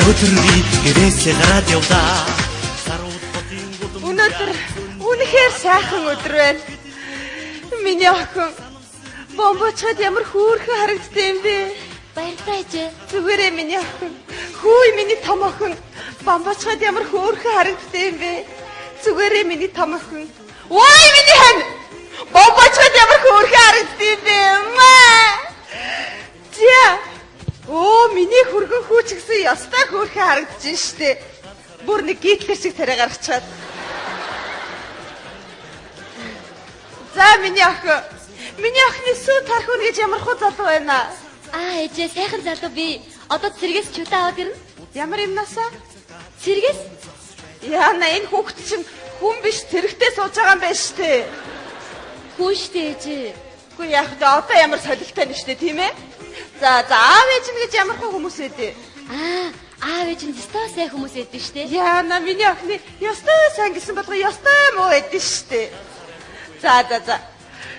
өдрий гэрээсээ гараад явлаа. Өнөөдөр үнэхээр сайхан өдөр байна. Миний охин бомбочод ямар хөөрхөн харагдсан юм бэ? Баярлалаа ээжээ. Зүгээрээ миний охин. Хөөе миний том охин. Бомбочод ямар хөөрхөн харагдсан юм бэ? Зүгээрээ миний том охин. Ой миний хан. Бомбочод ямар хөөрхөн харагдсан юм бэ? Зя. Оо миний хөргөн хүүч гэсэн ястай хөөрхөн харагдаж штэ. Бүр нэг гитлэр шиг царай гаргачаад. За миний охин. Миний охины сүү тархуун гэж ямар хуу залуу байна. Ээжээ сайхан залуу би. Одоо цэргээс чудаа аваад ирнэ. Ямар юмнасаа? Цэргээс? Яна энэ хүүхэд чинь хүн биш цэрэгтэй сууж байгаа юм байна штэ. Хүн штэ ээжээ. Үгүй яах вэ? Одоо ямар солилттой нь штэ тийм ээ? За аав ээж нь гэж ямар хөө хүмүүс ээ. Аав ээж нь ёстой сайн хүмүүс эдэн штэ. Яна миний охины ёстой сайн гэсэн болго ёстой муу эдэн штэ. За.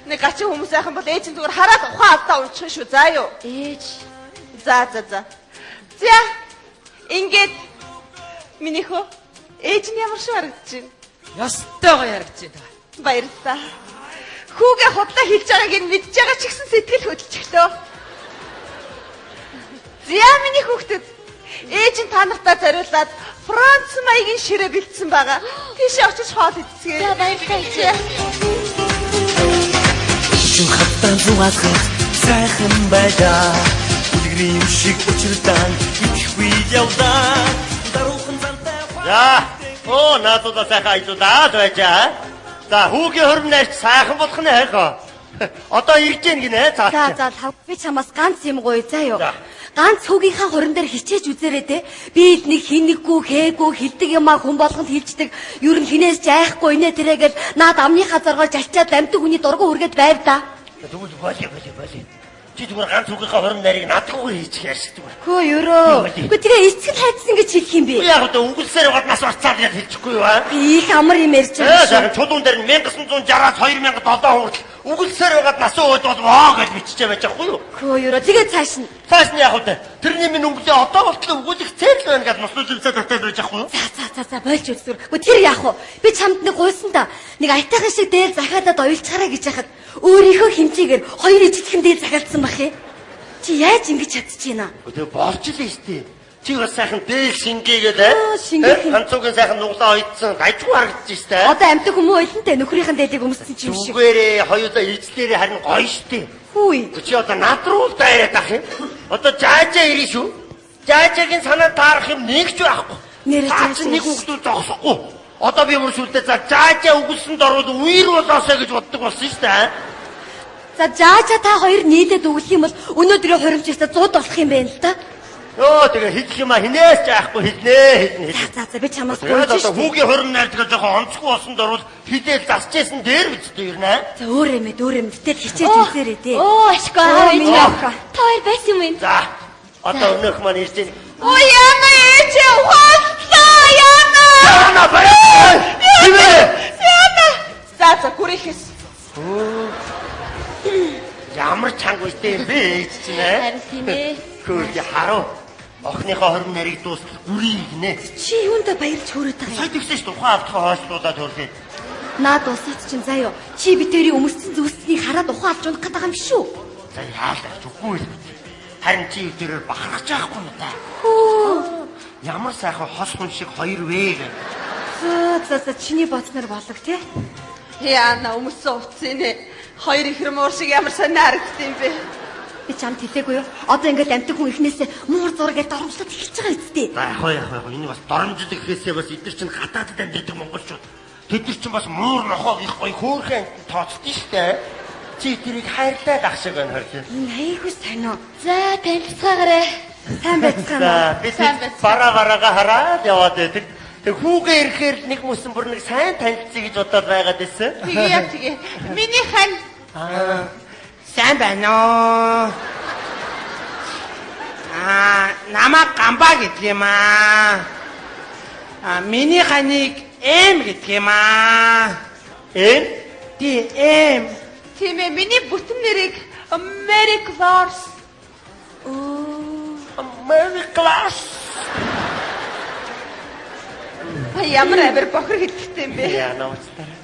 Нэг гачи хүмүүс айхан бол ээж нь зүгээр хараад ухаан алдаа унчих шүү. За юу? Ээж. За. За. Ингээд миний хөө ээж нь ямар шиг харагдаж байна? Ёстойгоо яригдж байна. Баярлалаа. Хүүгээ худлаа хийж байгааг нь мэдж байгаа ч гэсэн сэтгэл хөдлөлтөө. Зя миний хүүхдэд ээж нь та нартай зориулаад Франц маягийн ширээ бэлдсэн байгаа. Тийшээ очиж хоол идцгээе. За баярлалаа ээж. Чин хатан зугаахад сайхан байлаа. Үлгэрийн юм шиг учирдан итгэхгүй явлаа. Даруухан зантай. За. Наадуудаа сайхан аялуулаад байжаа. За хүүгийн хөрмнөөч сайхан болох нь хайхаа. Одоо ирж гин гинэ. За би чамаас ганц юм гоё заа юу. Ганц хүүгийнхаа хорон дээр хичээж үзээрэй те. Би эднийг хинэггүй, хээгүй, хилдэг юмаа хүн болгонд хилчдэг. Юу н хинээс ч айхгүй нэ тэрэгээд наад амныхаа зоргоор жалчаад амьд хүний дургу үргээд байв да. Тэгвэл боли. Чи зүгээр ганц хүүгийнхаа хорон нарыг надгүй хийчих яашдаг. Хөө ёроо. Үгүй тэгээ эцэг хайцсан гэж хэлэх юм бэ? Яг одоо үгэлсээр угаад нас барцаад гэж хэлчихгүй юу аа? Би их амар юм ярьж байгаа шүү. За чулуун дээр 1960-аас 2007 хүртэл үгэлсээр угаад нас өөд бол воо гэж биччихээ байж байгаа юу? Хөө ёроо. Тэгээ цааш нь. Цааш нь яг одоо тэрний минь өнгөлөө одоо болтлоо үгүүлэх цээл байна гэж нослож үзээд татаад байж байгаа юу? За болж үзүр. Үгүй тэр яах вэ? Би чамд нэг гуйсан да. Нэг аятайхан шиг дээр захиадаад оюулцгаараа гэж яхад өөрийнхөө хэмжээгээр хоёр ижигхэн дээр захиалсан бах юм. Чи яаж ингэж чадчихэна? Тэгээ болж л ээ. Чи бас сайхан дээл шингээгээд ганцуугийн сайхан нуглаа ойдсан гажгүй харагдаж штэ. Одоо амьд хүмүүс ойлонтэй нөхрийнхэн дээлийг өмссөн ч юм шиг. Зүгээрээ хоёулаа ижлээрээ харин гоё штэ. Хүй. Чи одоо над руу л дайраад ах юм. Одоо жаажаа ирнэ шүү. Жаажагийн санаа таарах юм нэг ч байхгүй. Нэрээ жааж нэг хүүхдүүд зогсохгүй. Одоо би мөрсүлдээ за жаажаа үгэлсэнд ороод үер болоосоо гэж боддог болсон штэ. За жаажа та хоёр нийлээд өгөх юм бол өнөөдрийн хуримчаасаа 100 болох юм байна л да. Тэгээ хэлэх юм а хинээс ч яахгүй хэлнэ. За би чамаас гуйж шүү. Хүүгийн хорин найрдаг жоохон онцгүй болсонд орвол хидэл засчихсан дээр бидтэй ирнэ. За өөр юм тэгэл хичээж үзээрэй дээ. Ашгүй аа. Та хоёр байсан юм байна. За одоо өнөөх маань ирж байна. Ой яна ээж ухааллаа яна баяр. За гүрэхээс. Ямар чанга үстэй юм бэ ээж чинь ээ? Харин тийм ээ. Хөөе харуу. Охныхоо хорин нарыг дуусгах бүрий гинэ. Чи юундаа баярлж хөөрөөд байгаа юм? Сайн тэгсэн шүү. Ухаан автхаа хойшлуулаад хөрлөө. Наад усаад чинь заяа. Чи битэрийн өмсцэн зүснийг хараад ухаан авч унах гэдэг юм биш үү? За яалаа чүхгүй л. Харин чи битэрээр бахархаж байхгүй юм да. Ямар сайхан хос хүн шиг хоёр вэ гэх. За чиний бодсноор болог тий. Яна өмсөн уцсан нэ. Хоёр их муур шиг ямар сайн харагдсан юм бэ? Би чамд хэлээгүй юу? Одоо ингээд амьтг хүн ихнээсээ муур зураг гэж доромжлоод эхэлж байгаа үстэй. За яг энэ бас доромжлол гэхээсээ бас эдгээр чинь хатаатад амьдардаг монголчууд. Тэд нар чинь бас муур нохоо их гоё хөөрхөн тооцдоо штэ. Чи тэрийг хайрлаад ах шиг байна хөрхий. Айгуу сайн уу. За танилцгаагаарай. Сайн байцгаана. Би бараагаа хараад яваад байдаг. Тэг хүүгээ ирэхээр нэг мөсөн бүр нэг сайн танилцъя гэж бодоод байгаад байсан. Тэгээ. Миний хань. Сайн байна уу? Намаа гамбаа гэдэг юм аа. Миний ханыг эм гэдэг юм аа. Эм? Эм. Тийм ээ, миний бүтэн нэрийг Mary Claus. Mary Claus. Ямар амир бохор хэлэхтэй юм бэ? Яна уучлаарай.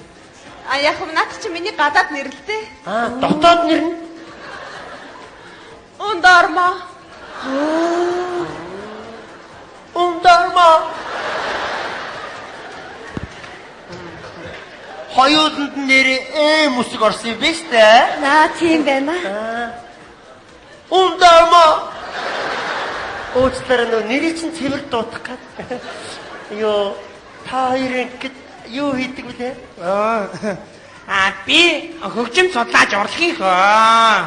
Яг наад чи миний гадаад нэр л дээ. Дотоод нэр нь Ундарма. Ундарма. Хоёуланд нэрээ үсэг орсон юм биш үү? Наа тийм байна. Ундарма. Уучлаарай нөө нэрийг чинь цэвэр дуудах гад. Йоо, та хоёрын гэд юу хийдэг вүлээ? Би хөгжим судлаач урлагийн хөө.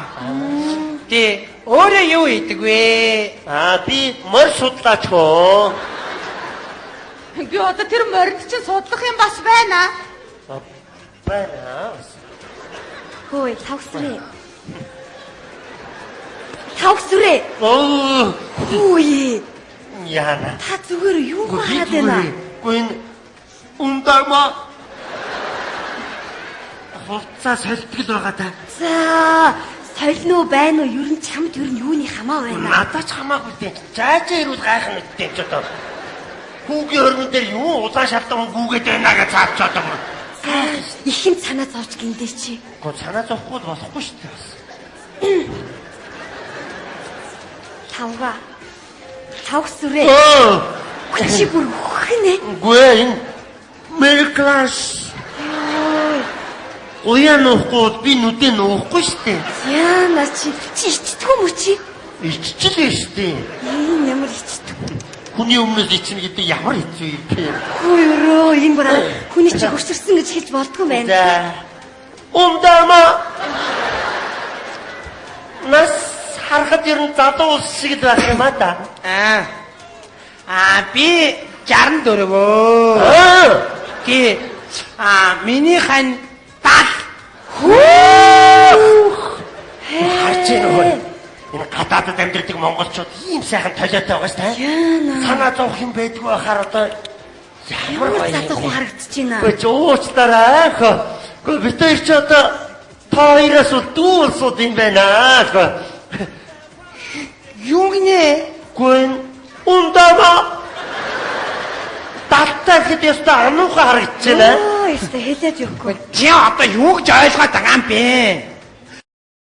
Тий, өөрөө юу хийдэг вэ? Би морь судлаач хөө. Би одоо тэр моринд чинь судлах юм бас байна. Байна. Хөөе, тавсрээ. Тавсрээ. Хөөе. Яна. Та зүгээр юу хараад байна? Гүн ундарма. Хувцас солтгол байгаа та. За, солино байна уу? Ер нь чамд ер нь юуны хамаа байна? Надад ч хамаагүй дээ. Жаажаа ирүүл гайхах мэдтэй ч одоо. Хүүгийн хөрмөн дээр юу улаан шалтгаан гүгээд байна гэж цаавчаад байгаа. Их юм санаа зовж гиндээ чи. Гэхдээ санаа зовхгүй болохгүй шүү дээ. Тавга. Тавсрээ. Чи бүр хөхнэ. Үгүй энэ Мерклас. Уян уухгүй би нүдээ нуухгүй шүү дээ. Яна чи ичдэггүй мө чи? Иччихлээ шүү дээ. Ямар ичдэг. Хүний өмнөөс ичнэ гэдэг ямар хэцүү юм бэ? Хөөөрөө энэ бүр хүний чи хурцэрсэн гэж хэлж болдгүй байна. За. Ундарма. Нас харахад ер нь залуу улс шиг л байх юм да. Би 64. Тий. Миний хань тал. Харж байна. Энэ гадаадд амьдардаг монголчууд ийм сайхан толиотой байгаа шүү дээ. Санаа зовх юм байдгүй байхаар одоо ямар залуу харагдаж байна. Гэхдээ ч уучлаарай хөө. Гэхдээ бид хоёр ч одоо та хоёроос дүүрсууд юм байна. Юу гинэ? Гүн ундама. Талтаа хэд ястаа анууха харагдаж байна. Яста хэлээд явахгүй. Чи одоо юу гэж ойлгоод байгаа юм бэ?